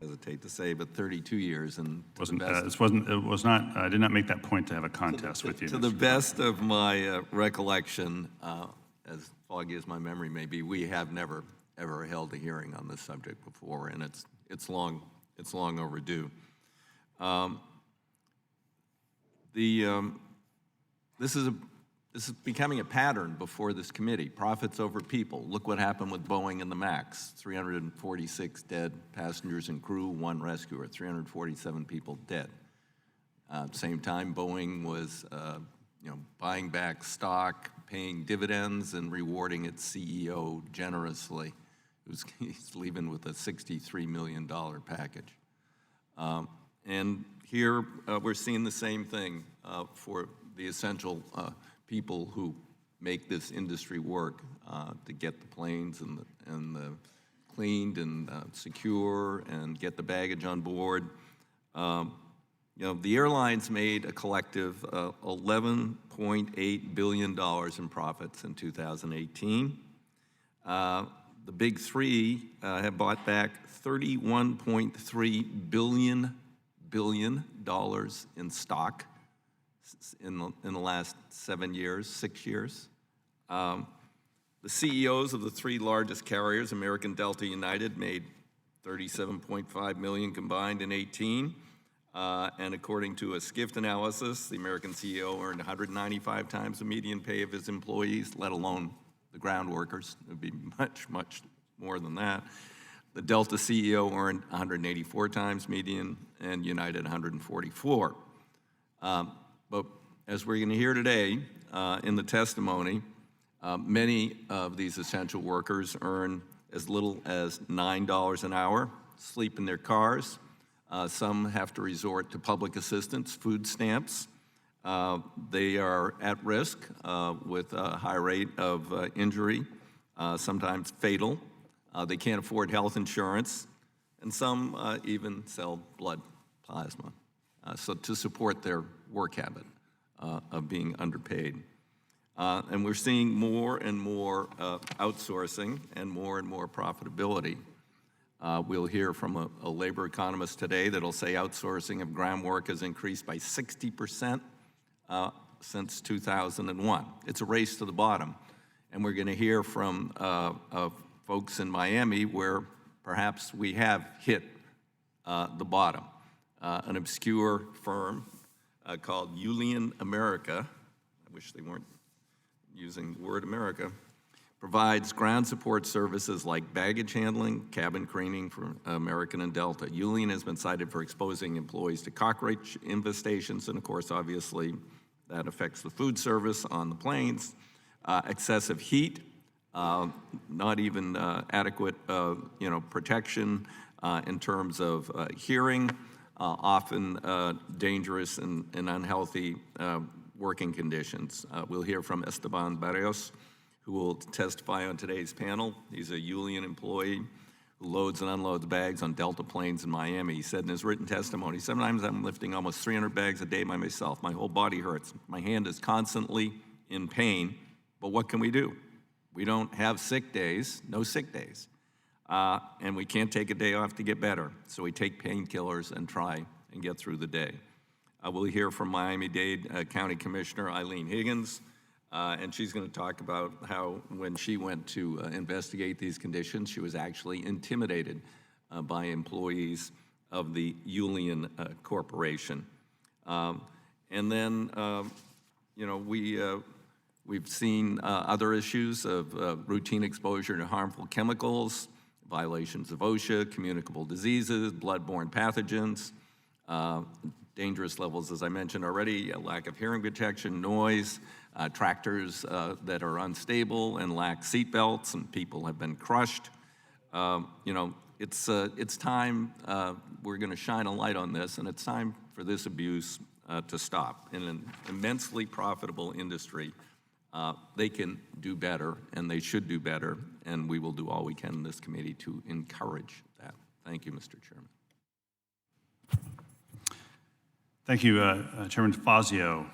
hesitate to say, but 32 years. And it was not, I did not make that point to have a contest with you. To the best of my recollection, as foggy as my memory may be, we have never, ever held a hearing on this subject before, and it's long overdue. This is becoming a pattern before this committee. Profits over people. Look what happened with Boeing and the MAX. 346 dead passengers and crew, 1 rescuer. 347 people dead. At the same time, Boeing was, buying back stock, paying dividends, and rewarding its CEO generously. He's leaving with a $63 million package. And here we're seeing the same thing for the essential people who make this industry work to get the planes and the cleaned and secure and get the baggage on board. The airlines made a collective $11.8 billion in profits in 2018. The big three have bought back $31.3 billion in stock in the last 6 years. The CEOs of the 3 largest carriers, American, Delta, United, made $37.5 million combined in 18. And according to a Skift analysis, the American CEO earned 195 times the median pay of his employees, let alone the ground workers. It would be much, much more than that. The Delta CEO earned 184 times median, and United 144. But as we're going to hear today in the testimony, many of these essential workers earn as little as $9 an hour, sleep in their cars. Some have to resort to public assistance, food stamps. They are at risk with a high rate of injury, sometimes fatal. They can't afford health insurance, and some even sell blood plasma. So to support their work habit of being underpaid. And we're seeing more and more outsourcing and more profitability. We'll hear from a labor economist today that'll say outsourcing of ground work has increased by 60% since 2001. It's a race to the bottom. And we're going to hear from folks in Miami where perhaps we have hit the bottom. An obscure firm called Airline America, I wish they weren't using the word America, provides ground support services like baggage handling, cabin cleaning for American and Delta. Airline has been cited for exposing employees to cockroach infestations, and of course, obviously, that affects the food service on the planes. Excessive heat, not even adequate, protection in terms of hearing, often dangerous and unhealthy working conditions. We'll hear from Esteban Barrios, who will testify on today's panel. He's a Airline employee who loads and unloads bags on Delta planes in Miami. He said in his written testimony, "Sometimes I'm lifting almost 300 bags a day by myself. My whole body hurts. My hand is constantly in pain, but what can we do? We don't have sick days, no sick days. And we can't take a day off to get better. So we take painkillers and try and get through the day." We'll hear from Miami-Dade County Commissioner Eileen Higgins, and she's going to talk about how when she went to investigate these conditions, she was actually intimidated by employees of the Airline Corporation. And then, we've seen other issues of routine exposure to harmful chemicals, violations of OSHA, communicable diseases, bloodborne pathogens, dangerous levels, as I mentioned already, a lack of hearing protection, noise, tractors that are unstable and lack seat belts, and people have been crushed. It's time we're going to shine a light on this, and it's time for this abuse to stop. In an immensely profitable industry, they can do better, and they should do better, and we will do all we can in this committee to encourage that. Thank you, Mr. Chairman. Thank you, Chairman DeFazio.